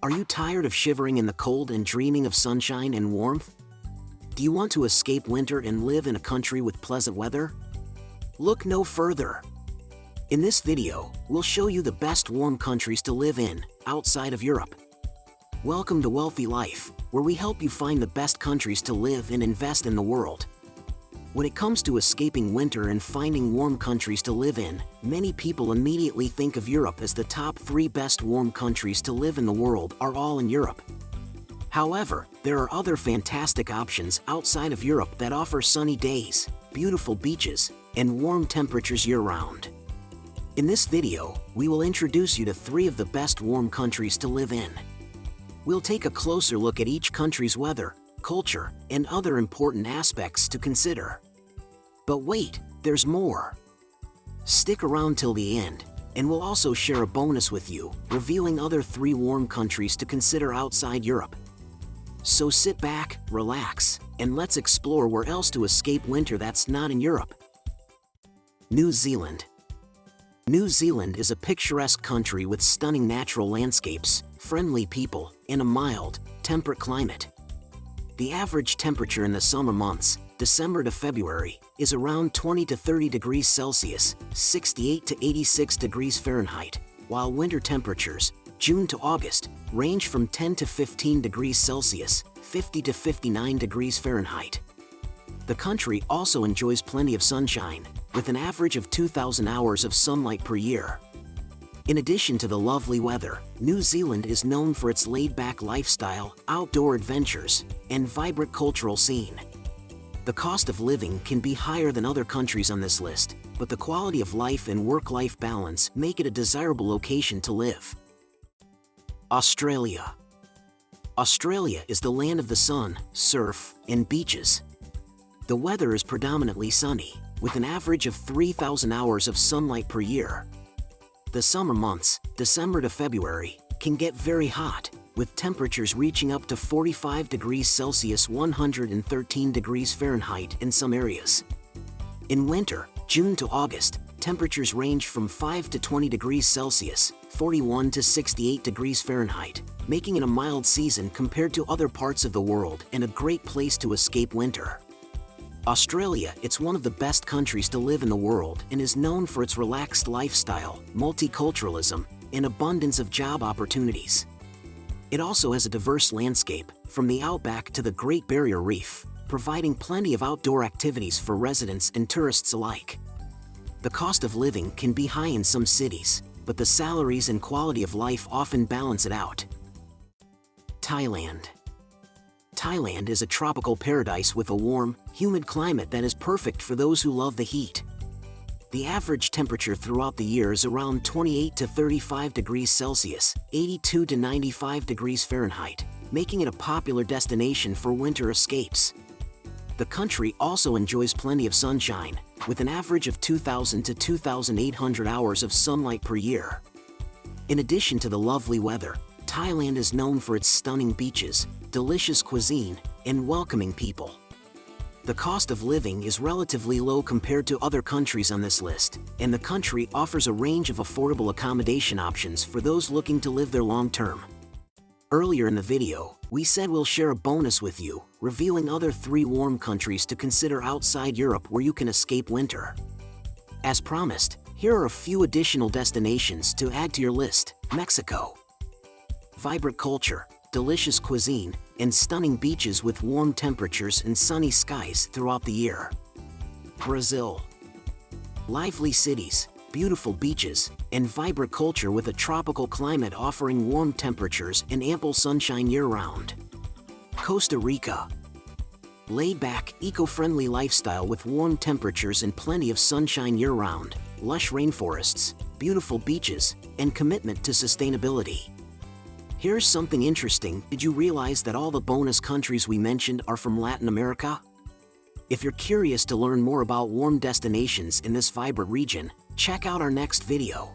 Are you tired of shivering in the cold and dreaming of sunshine and warmth? Do you want to escape winter and live in a country with pleasant weather? Look no further. In this video, we'll show you the best warm countries to live in, outside of Europe. Welcome to Wealthy Life, where we help you find the best countries to live and invest in the world. When it comes to escaping winter and finding warm countries to live in, many people immediately think of Europe as the top 3 best warm countries to live in the world are all in Europe. However, there are other fantastic options outside of Europe that offer sunny days, beautiful beaches, and warm temperatures year-round. In this video, we will introduce you to 3 of the best warm countries to live in. We'll take a closer look at each country's weather, culture, and other important aspects to consider. But wait, there's more. Stick around till the end, and we'll also share a bonus with you, revealing other 3 warm countries to consider outside Europe. So sit back, relax, and let's explore where else to escape winter that's not in Europe. New Zealand. New Zealand is a picturesque country with stunning natural landscapes, friendly people, and a mild, temperate climate. The average temperature in the summer months, December to February, is around 20 to 30 degrees Celsius, 68 to 86 degrees Fahrenheit, while winter temperatures, June to August, range from 10 to 15 degrees Celsius, 50 to 59 degrees Fahrenheit. The country also enjoys plenty of sunshine, with an average of 2,000 hours of sunlight per year. In addition to the lovely weather, New Zealand is known for its laid-back lifestyle, outdoor adventures, and vibrant cultural scene. The cost of living can be higher than other countries on this list, but the quality of life and work-life balance make it a desirable location to live. Australia. Australia is the land of the sun, surf, and beaches. The weather is predominantly sunny, with an average of 3,000 hours of sunlight per year. The summer months, December to February, can get very hot, with temperatures reaching up to 45 degrees Celsius, 113 degrees Fahrenheit in some areas. In winter, June to August, temperatures range from 5 to 20 degrees Celsius, 41 to 68 degrees Fahrenheit, making it a mild season compared to other parts of the world and a great place to escape winter. Australia, it's one of the best countries to live in the world and is known for its relaxed lifestyle, multiculturalism, and abundance of job opportunities. It also has a diverse landscape, from the outback to the Great Barrier Reef, providing plenty of outdoor activities for residents and tourists alike. The cost of living can be high in some cities, but the salaries and quality of life often balance it out. Thailand. Thailand is a tropical paradise with a warm, humid climate that is perfect for those who love the heat. The average temperature throughout the year is around 28 to 35 degrees Celsius, 82 to 95 degrees Fahrenheit, making it a popular destination for winter escapes. The country also enjoys plenty of sunshine, with an average of 2,000 to 2,800 hours of sunlight per year. In addition to the lovely weather, Thailand is known for its stunning beaches, delicious cuisine, and welcoming people. The cost of living is relatively low compared to other countries on this list, and the country offers a range of affordable accommodation options for those looking to live there long-term. Earlier in the video, we said we'll share a bonus with you, revealing other 3 warm countries to consider outside Europe where you can escape winter. As promised, here are a few additional destinations to add to your list. Mexico. Vibrant culture, delicious cuisine, and stunning beaches with warm temperatures and sunny skies throughout the year. Brazil. Lively cities, beautiful beaches, and vibrant culture with a tropical climate offering warm temperatures and ample sunshine year-round. Costa Rica. Laid-back, eco-friendly lifestyle with warm temperatures and plenty of sunshine year-round, lush rainforests, beautiful beaches, and commitment to sustainability. Here's something interesting. Did you realize that all the bonus countries we mentioned are from Latin America? If you're curious to learn more about warm destinations in this vibrant region, check out our next video.